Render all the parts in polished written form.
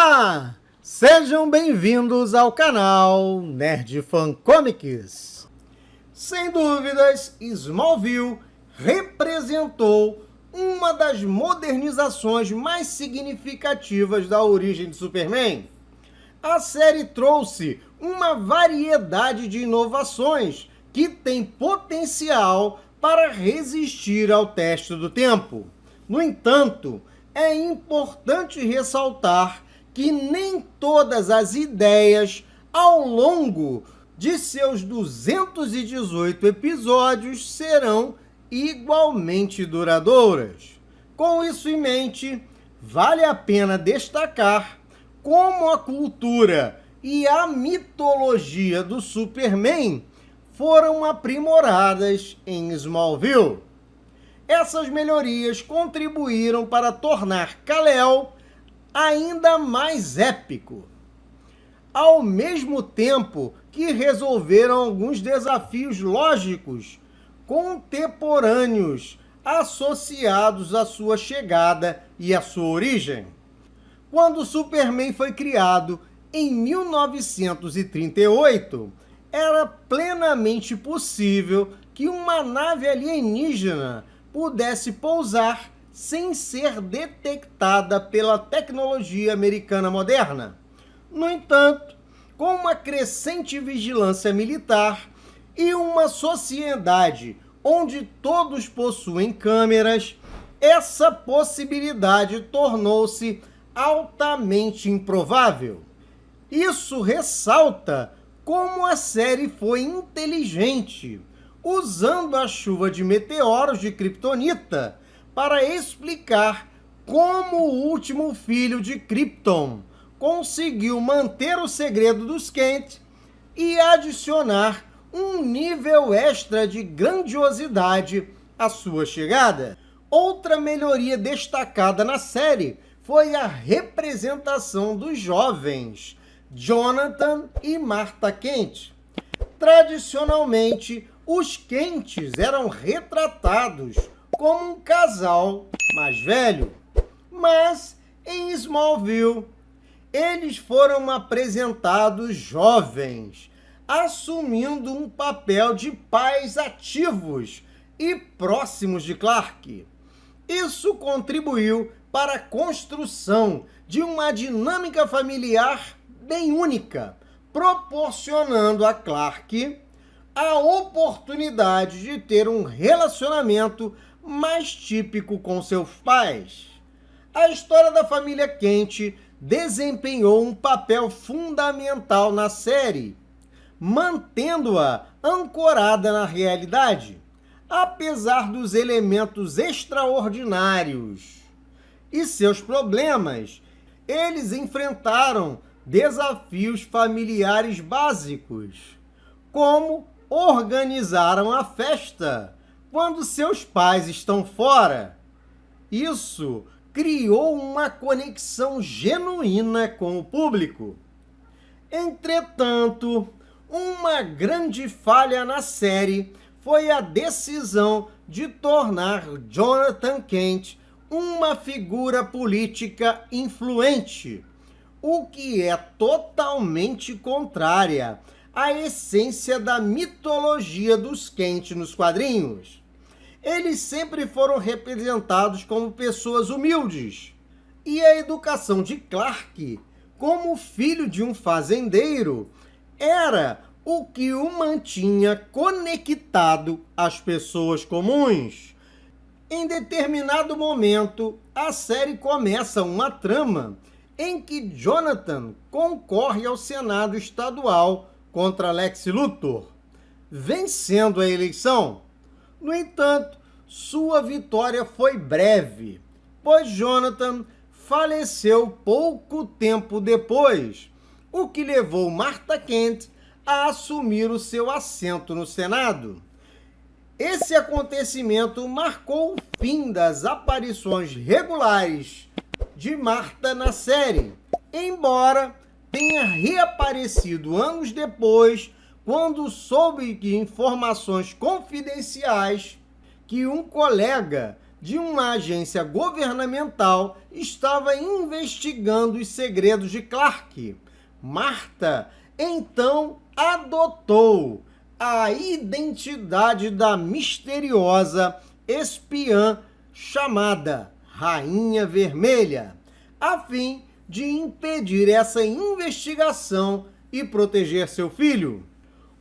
Olá! Sejam bem-vindos ao canal Nerd Fan Comics. Sem dúvidas, Smallville representou uma das modernizações mais significativas da origem de Superman. A série trouxe uma variedade de inovações que tem potencial para resistir ao teste do tempo. No entanto, é importante ressaltar que nem todas as ideias ao longo de seus 218 episódios serão igualmente duradouras. Com isso em mente, vale a pena destacar como a cultura e a mitologia do Superman foram aprimoradas em Smallville. Essas melhorias contribuíram para tornar Kal-El ainda mais épico, ao mesmo tempo que resolveram alguns desafios lógicos contemporâneos associados à sua chegada e à sua origem. Quando Superman foi criado em 1938, era plenamente possível que uma nave alienígena pudesse pousar sem ser detectada pela tecnologia americana moderna. No entanto, com uma crescente vigilância militar e uma sociedade onde todos possuem câmeras, essa possibilidade tornou-se altamente improvável. Isso ressalta como a série foi inteligente, usando a chuva de meteoros de Kryptonita para explicar como o último filho de Krypton conseguiu manter o segredo dos Kent e adicionar um nível extra de grandiosidade à sua chegada. Outra melhoria destacada na série foi a representação dos jovens Jonathan e Martha Kent. Tradicionalmente, os Kents eram retratados como um casal mais velho, mas em Smallville eles foram apresentados jovens, assumindo um papel de pais ativos e próximos de Clark. Isso contribuiu para a construção de uma dinâmica familiar bem única, proporcionando a Clark a oportunidade de ter um relacionamento mais típico com seus pais. A história da família Kent desempenhou um papel fundamental na série, mantendo-a ancorada na realidade, apesar dos elementos extraordinários e seus problemas. Eles enfrentaram desafios familiares básicos, como organizaram a festa quando seus pais estão fora. Isso criou uma conexão genuína com o público. Entretanto, uma grande falha na série foi a decisão de tornar Jonathan Kent uma figura política influente, o que é totalmente contrária à essência da mitologia dos Kent nos quadrinhos. Eles sempre foram representados como pessoas humildes, e a educação de Clark, como filho de um fazendeiro, era o que o mantinha conectado às pessoas comuns. Em determinado momento, a série começa uma trama em que Jonathan concorre ao Senado estadual contra Lex Luthor, vencendo a eleição. No entanto, sua vitória foi breve, pois Jonathan faleceu pouco tempo depois, o que levou Martha Kent a assumir o seu assento no Senado. Esse acontecimento marcou o fim das aparições regulares de Martha na série, embora tenha reaparecido anos depois, quando soube de informações confidenciais que um colega de uma agência governamental estava investigando os segredos de Clark. Marta, então, adotou a identidade da misteriosa espiã chamada Rainha Vermelha, a fim de impedir essa investigação e proteger seu filho.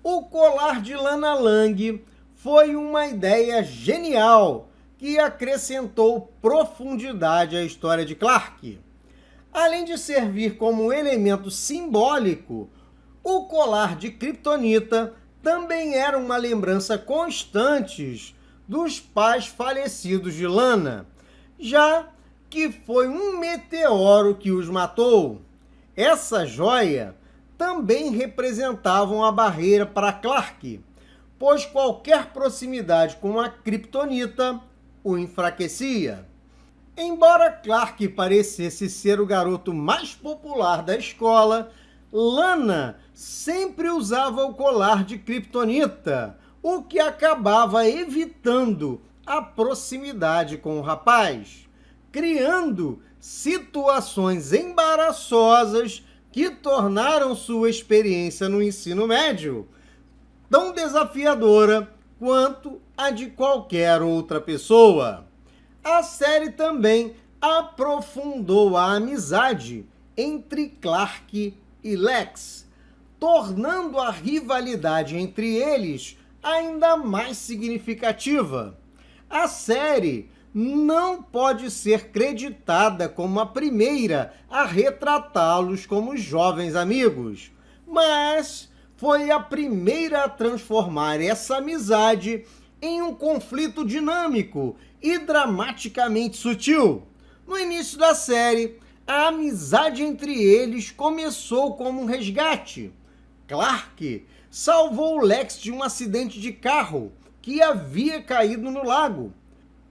O colar de Lana Lang foi uma ideia genial que acrescentou profundidade à história de Clark. Além de servir como elemento simbólico, o colar de Kryptonita também era uma lembrança constante dos pais falecidos de Lana, já que foi um meteoro que os matou. Essa joia também representava uma barreira para Clark, pois qualquer proximidade com a Kryptonita o enfraquecia. Embora Clark parecesse ser o garoto mais popular da escola, Lana sempre usava o colar de Kryptonita, o que acabava evitando a proximidade com o rapaz, criando situações embaraçosas que tornaram sua experiência no ensino médio tão desafiadora quanto a de qualquer outra pessoa. A série também aprofundou a amizade entre Clark e Lex, tornando a rivalidade entre eles ainda mais significativa. A série não pode ser creditada como a primeira a retratá-los como jovens amigos, mas foi a primeira a transformar essa amizade em um conflito dinâmico e dramaticamente sutil. No início da série, a amizade entre eles começou como um resgate. Clark salvou Lex de um acidente de carro que havia caído no lago.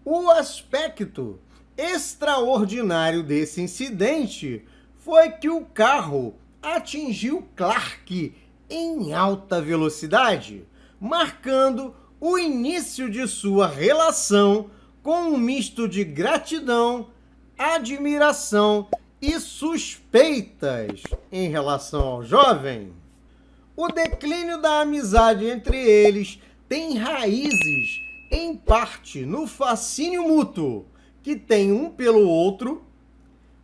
O aspecto extraordinário desse incidente foi que o carro atingiu Clark em alta velocidade, marcando o início de sua relação com um misto de gratidão, admiração e suspeitas em relação ao jovem. O declínio da amizade entre eles tem raízes, em parte, no fascínio mútuo que tem um pelo outro,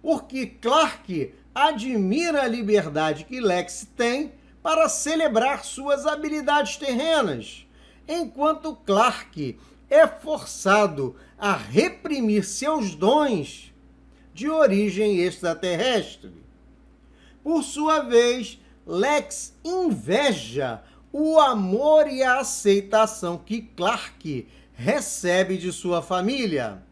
porque Clark admira a liberdade que Lex tem para celebrar suas habilidades terrenas, enquanto Clark é forçado a reprimir seus dons de origem extraterrestre. Por sua vez, Lex inveja o amor e a aceitação que Clark recebe de sua família,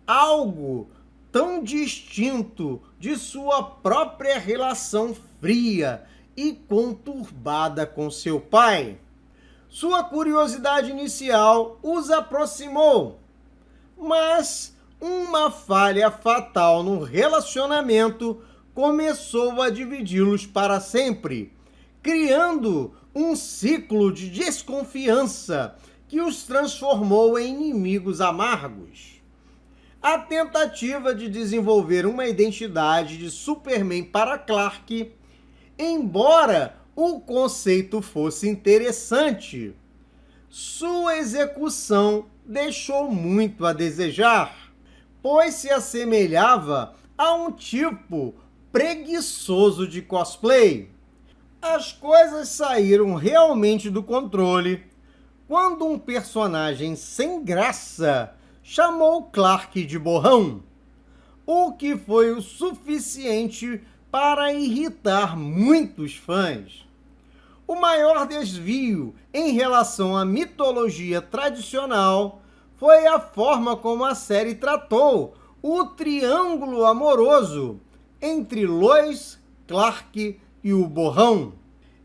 algo tão distinto de sua própria relação fria e conturbada com seu pai. Sua curiosidade inicial os aproximou, mas uma falha fatal no relacionamento começou a dividi-los para sempre, criando um ciclo de desconfiança que os transformou em inimigos amargos. A tentativa de desenvolver uma identidade de Superman para Clark, embora o conceito fosse interessante, sua execução deixou muito a desejar, pois se assemelhava a um tipo preguiçoso de cosplay. As coisas saíram realmente do controle quando um personagem sem graça chamou Clark de borrão, o que foi o suficiente para irritar muitos fãs. O maior desvio em relação à mitologia tradicional foi a forma como a série tratou o triângulo amoroso entre Lois, Clark e o borrão.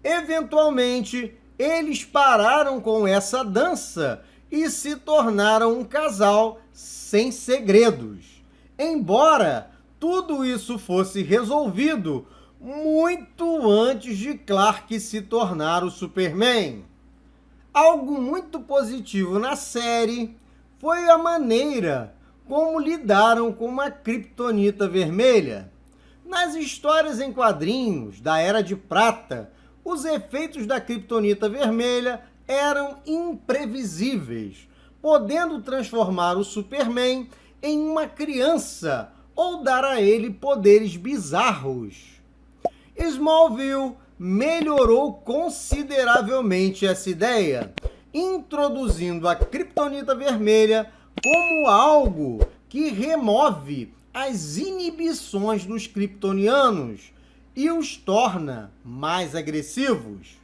Eventualmente, eles pararam com essa dança e se tornaram um casal sem segredos. Embora tudo isso fosse resolvido muito antes de Clark se tornar o Superman. Algo muito positivo na série foi a maneira como lidaram com uma Kryptonita vermelha. Nas histórias em quadrinhos da Era de Prata, os efeitos da Kryptonita vermelha eram imprevisíveis, podendo transformar o Superman em uma criança ou dar a ele poderes bizarros. Smallville melhorou consideravelmente essa ideia, introduzindo a Kryptonita vermelha como algo que remove as inibições dos kryptonianos e os torna mais agressivos.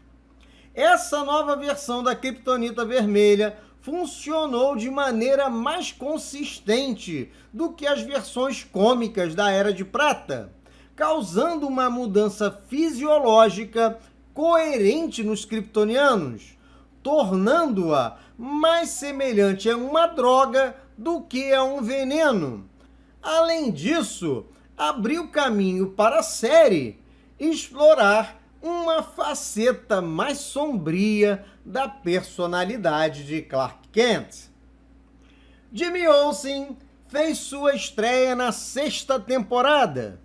Essa nova versão da Kryptonita vermelha funcionou de maneira mais consistente do que as versões cômicas da Era de Prata, causando uma mudança fisiológica coerente nos kryptonianos, tornando-a mais semelhante a uma droga do que a um veneno. Além disso, abriu caminho para a série explorar uma faceta mais sombria da personalidade de Clark Kent. Jimmy Olsen fez sua estreia na 6ª temporada,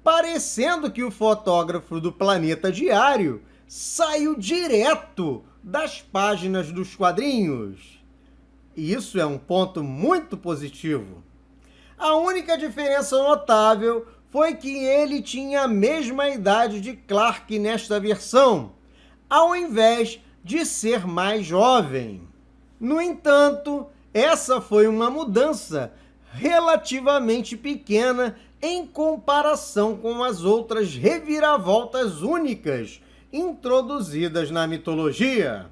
parecendo que o fotógrafo do Planeta Diário saiu direto das páginas dos quadrinhos. Isso é um ponto muito positivo. A única diferença notável foi que ele tinha a mesma idade de Clark nesta versão, ao invés de ser mais jovem. No entanto, essa foi uma mudança relativamente pequena em comparação com as outras reviravoltas únicas introduzidas na mitologia.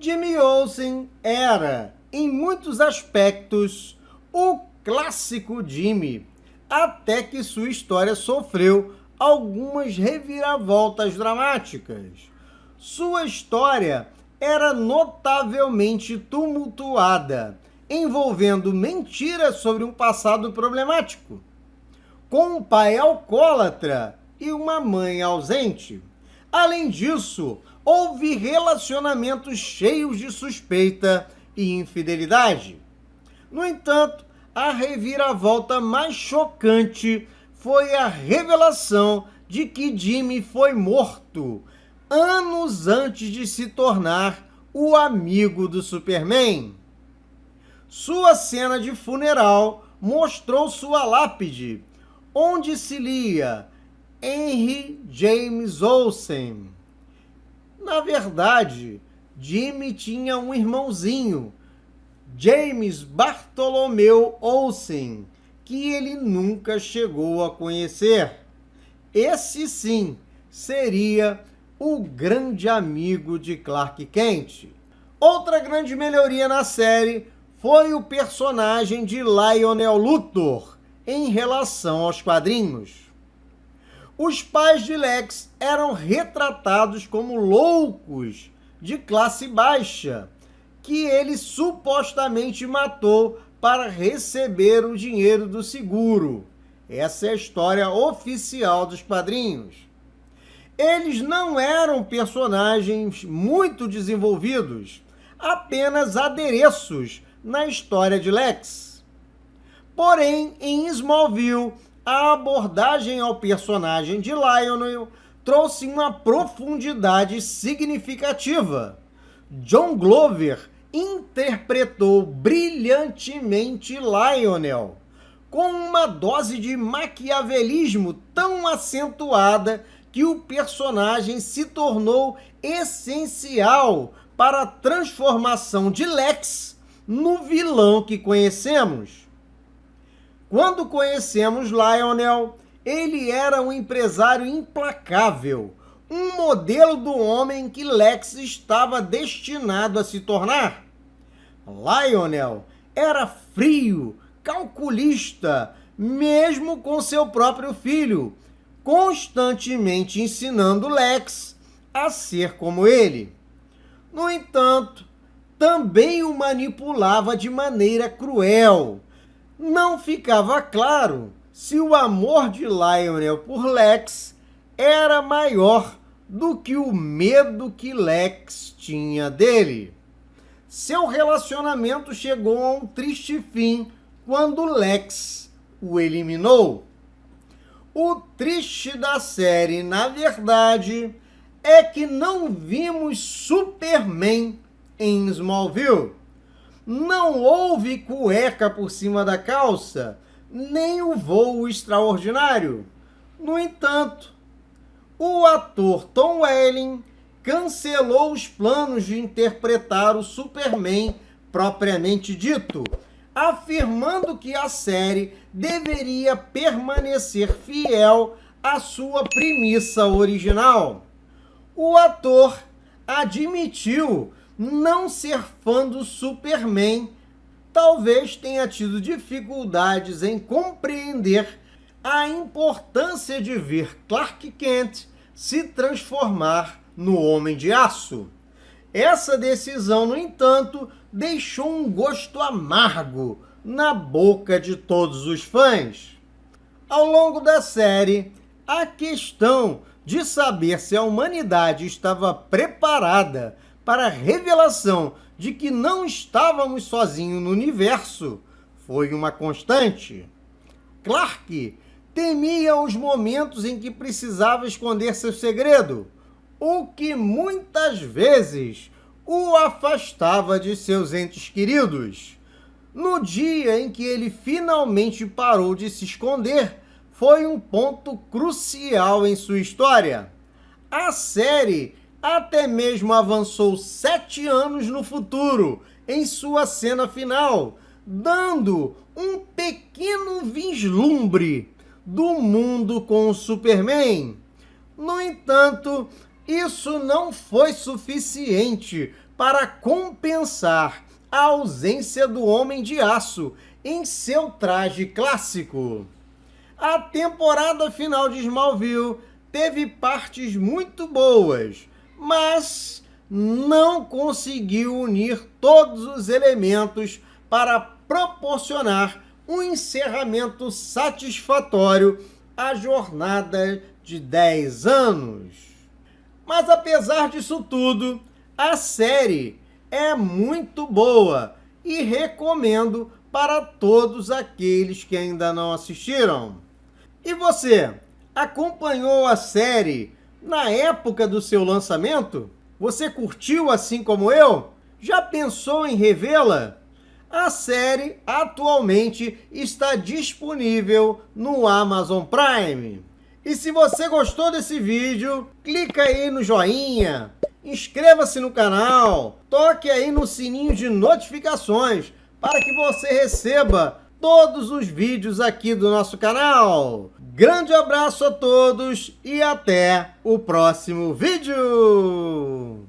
Jimmy Olsen era, em muitos aspectos, o clássico Jimmy, até que sua história sofreu algumas reviravoltas dramáticas. Sua história era notavelmente tumultuada, envolvendo mentiras sobre um passado problemático, com um pai alcoólatra e uma mãe ausente. Além disso, houve relacionamentos cheios de suspeita e infidelidade. No entanto, a reviravolta mais chocante foi a revelação de que Jimmy foi morto anos antes de se tornar o amigo do Superman. Sua cena de funeral mostrou sua lápide, onde se lia Henry James Olsen. Na verdade, Jimmy tinha um irmãozinho, James Bartholomew Olsen, que ele nunca chegou a conhecer. Esse sim seria o grande amigo de Clark Kent. Outra grande melhoria na série foi o personagem de Lionel Luthor em relação aos quadrinhos. Os pais de Lex eram retratados como loucos de classe baixa, que ele supostamente matou para receber o dinheiro do seguro. Essa é a história oficial dos quadrinhos. Eles não eram personagens muito desenvolvidos, apenas adereços na história de Lex. Porém, em Smallville, a abordagem ao personagem de Lionel trouxe uma profundidade significativa. John Glover interpretou brilhantemente Lionel, com uma dose de maquiavelismo tão acentuada que o personagem se tornou essencial para a transformação de Lex no vilão que conhecemos. Quando conhecemos Lionel, ele era um empresário implacável, um modelo do homem que Lex estava destinado a se tornar. Lionel era frio, calculista, mesmo com seu próprio filho, constantemente ensinando Lex a ser como ele. No entanto, também o manipulava de maneira cruel. Não ficava claro se o amor de Lionel por Lex era maior do que o medo que Lex tinha dele. Seu relacionamento chegou a um triste fim quando Lex o eliminou. O triste da série, na verdade, é que não vimos Superman em Smallville. Não houve cueca por cima da calça, nem o voo extraordinário. No entanto, o ator Tom Welling cancelou os planos de interpretar o Superman propriamente dito, afirmando que a série deveria permanecer fiel à sua premissa original. O ator admitiu não ser fã do Superman, talvez tenha tido dificuldades em compreender a importância de ver Clark Kent se transformar no Homem de Aço. Essa decisão, no entanto, deixou um gosto amargo na boca de todos os fãs. Ao longo da série, a questão de saber se a humanidade estava preparada para a revelação de que não estávamos sozinhos no universo foi uma constante. Clark temia os momentos em que precisava esconder seu segredo, o que muitas vezes o afastava de seus entes queridos. No dia em que ele finalmente parou de se esconder, foi um ponto crucial em sua história. A série até mesmo avançou 7 anos no futuro, em sua cena final, dando um pequeno vislumbre do mundo com o Superman. No entanto, isso não foi suficiente para compensar a ausência do Homem de Aço em seu traje clássico. A temporada final de Smallville teve partes muito boas, mas não conseguiu unir todos os elementos para proporcionar um encerramento satisfatório à jornada de 10 anos. Mas apesar disso tudo, a série é muito boa e recomendo para todos aqueles que ainda não assistiram. E você, acompanhou a série na época do seu lançamento? Você curtiu assim como eu? Já pensou em revê-la? A série atualmente está disponível no Amazon Prime. E se você gostou desse vídeo, clica aí no joinha, inscreva-se no canal, toque aí no sininho de notificações para que você receba todos os vídeos aqui do nosso canal. Grande abraço a todos e até o próximo vídeo!